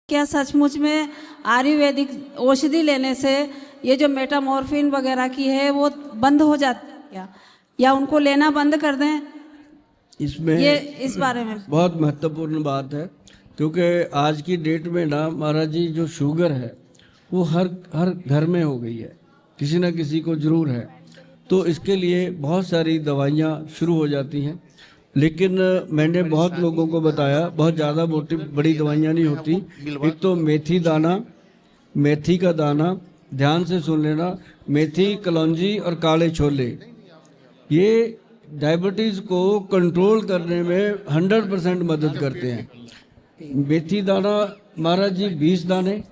क्या सचमुच में आयुर्वेदिक औषधि लेने से ये जो मेटामॉर्फिन वगैरह की है वो बंद हो जाती है क्या, या उनको लेना बंद कर दें? इसमें ये इस बारे में बहुत महत्वपूर्ण बात है, क्योंकि आज की डेट में ना महाराज जी जो शुगर है वो हर घर में हो गई है, किसी ना किसी को जरूर है। तो इसके लिए बहुत सारी दवाइयाँ शुरू हो जाती हैं, लेकिन मैंने बहुत लोगों को बताया बहुत ज़्यादा मोटी बड़ी दवाइयाँ नहीं होती। एक तो मेथी दाना, मेथी का दाना, ध्यान से सुन लेना, मेथी, कलौंजी और काले छोले, ये डायबिटीज़ को कंट्रोल करने में 100% मदद करते हैं। मेथी दाना महाराज जी 20 दाने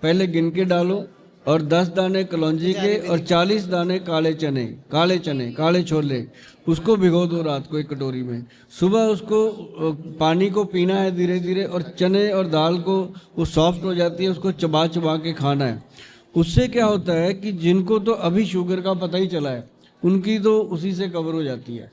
पहले गिन के डालो, और 10 दाने कलौंजी के, और 40 दाने काले छोले, उसको भिगो दो रात को एक कटोरी में। सुबह उसको पानी को पीना है धीरे धीरे, और चने और दाल को वो सॉफ्ट हो जाती है, उसको चबा चबा के खाना है। उससे क्या होता है कि जिनको तो अभी शुगर का पता ही चला है उनकी तो उसी से कवर हो जाती है।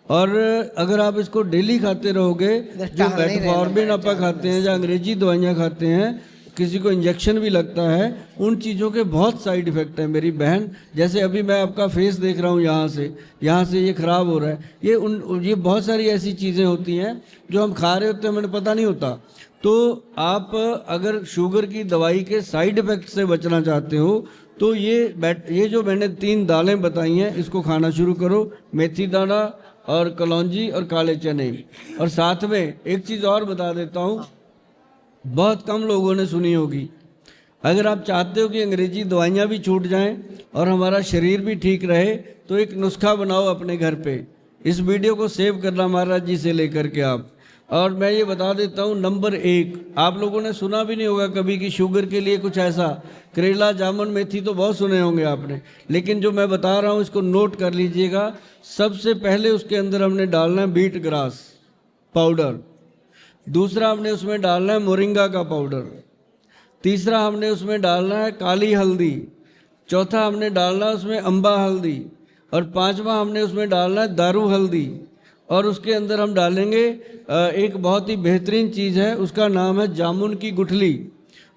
और अगर आप इसको डेली खाते रहोगे, जो मेटफॉर्मिन आप खाते हैं, जो अंग्रेजी दवाइयाँ खाते हैं, किसी को इंजेक्शन भी लगता है, उन चीज़ों के बहुत साइड इफ़ेक्ट हैं मेरी बहन। जैसे अभी मैं आपका फेस देख रहा हूँ, यहाँ से ये ख़राब हो रहा है, ये बहुत सारी ऐसी चीज़ें होती हैं जो हम खा रहे होते हैं, हमें पता नहीं होता। तो आप अगर शुगर की दवाई के साइड इफ़ेक्ट से बचना चाहते हो तो ये जो मैंने 3 दालें बताई हैं इसको खाना शुरू करो, मेथी दाना और कलौंजी और काले चने। और साथ में एक चीज़ और बता देता हूँ, बहुत कम लोगों ने सुनी होगी। अगर आप चाहते हो कि अंग्रेजी दवाइयाँ भी छूट जाएं और हमारा शरीर भी ठीक रहे, तो एक नुस्खा बनाओ अपने घर पे। इस वीडियो को सेव करना महाराज जी से लेकर के आप। और मैं ये बता देता हूँ, नंबर 1, आप लोगों ने सुना भी नहीं होगा कभी कि शुगर के लिए कुछ ऐसा, करेला, जामुन, मेथी तो बहुत सुने होंगे आपने, लेकिन जो मैं बता रहा हूँ इसको नोट कर लीजिएगा। सबसे पहले उसके अंदर हमने डालना है बीट ग्रास पाउडर, दूसरा हमने उसमें डालना है मोरिंगा का पाउडर, तीसरा हमने उसमें डालना है काली हल्दी, चौथा हमने डालना है उसमें अम्बा हल्दी, और पांचवा हमने उसमें डालना है दारू हल्दी। और उसके अंदर हम डालेंगे एक बहुत ही बेहतरीन चीज़ है, उसका नाम है जामुन की गुठली।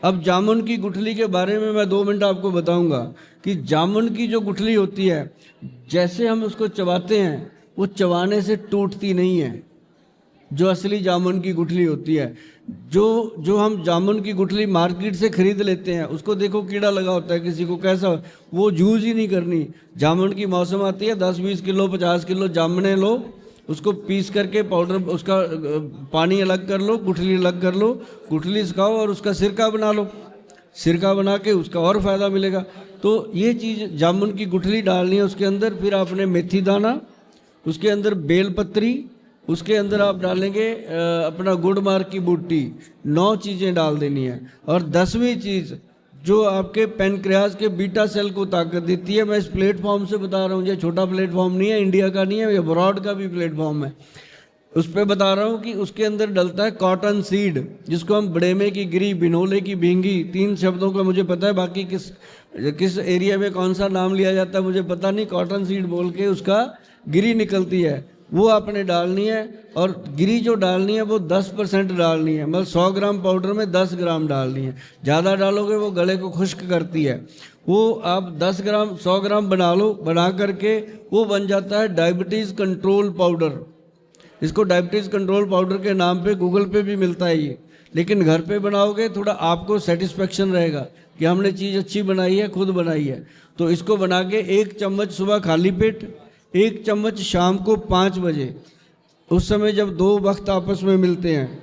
अब जामुन की गुठली के बारे में मैं 2 मिनट आपको बताऊंगा कि जामुन की जो गुठली होती है, जैसे हम उसको चबाते हैं वो चबाने से टूटती नहीं है। जो असली जामुन की गुठली होती है, जो हम जामुन की गुठली मार्केट से खरीद लेते हैं, उसको देखो कीड़ा लगा होता है, किसी को कैसा, वो यूज़ ही नहीं करनी। जामुन की मौसम आती है, 10-20 किलो 50 किलो जामुने लो, उसको पीस करके पाउडर, उसका पानी अलग कर लो, गुठली अलग कर लो, गुठली सुखाओ और उसका सिरका बना लो, सिरका बना के उसका और फ़ायदा मिलेगा। तो ये चीज़ जामुन की गुठली डालनी है उसके अंदर। फिर आपने मेथी दाना, उसके अंदर बेलपत्री, उसके अंदर आप डालेंगे अपना गुड़ मार्ग की बूटी, 9 चीज़ें डाल देनी है। और 10वीं चीज़ जो आपके पेनक्रियाज के बीटा सेल को ताकत देती है, मैं इस प्लेटफॉर्म से बता रहा हूँ, ये छोटा प्लेटफॉर्म नहीं है, इंडिया का नहीं है, ये अब्रॉड का भी प्लेटफॉर्म है, उस पर बता रहा हूँ कि उसके अंदर डलता है कॉटन सीड, जिसको हम बड़ेमे की गिरी, बिनोले की भींगी, 3 शब्दों का मुझे पता है, बाकी किस एरिया में कौन सा नाम लिया जाता है मुझे पता नहीं। कॉटन सीड बोल के उसका गिरी निकलती है, वो आपने डालनी है। और गिरी जो डालनी है वो 10% डालनी है, मतलब 100 ग्राम पाउडर में 10 ग्राम डालनी है। ज़्यादा डालोगे वो गले को खुश्क करती है। वो आप 10 ग्राम 100 ग्राम बना लो, बना करके वो बन जाता है डायबिटीज़ कंट्रोल पाउडर। इसको डायबिटीज़ कंट्रोल पाउडर के नाम पे गूगल पे भी मिलता है ये, लेकिन घर पे बनाओगे थोड़ा आपको सेटिस्फेक्शन रहेगा कि हमने चीज़ अच्छी बनाई है, खुद बनाई है। तो इसको बना के 1 चम्मच सुबह खाली पेट, 1 चम्मच शाम को 5 बजे, उस समय जब 2 वक्त आपस में मिलते हैं,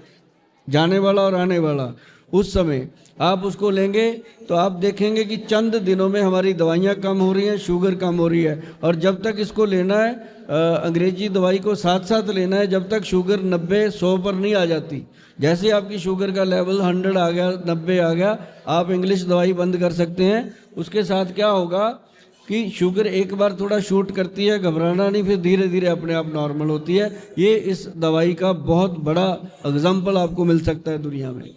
जाने वाला और आने वाला, उस समय आप उसको लेंगे तो आप देखेंगे कि चंद दिनों में हमारी दवाइयाँ कम हो रही हैं, शुगर कम हो रही है। और जब तक इसको लेना है, अंग्रेजी दवाई को साथ साथ लेना है, जब तक शुगर 90-100 पर नहीं आ जाती। जैसे आपकी शुगर का लेवल 100 आ गया, 90 आ गया, आप इंग्लिश दवाई बंद कर सकते हैं। उसके साथ क्या होगा कि शुगर एक बार थोड़ा शूट करती है, घबराना नहीं, फिर धीरे धीरे अपने आप नॉर्मल होती है। ये इस दवाई का बहुत बड़ा एग्जाम्पल आपको मिल सकता है दुनिया में।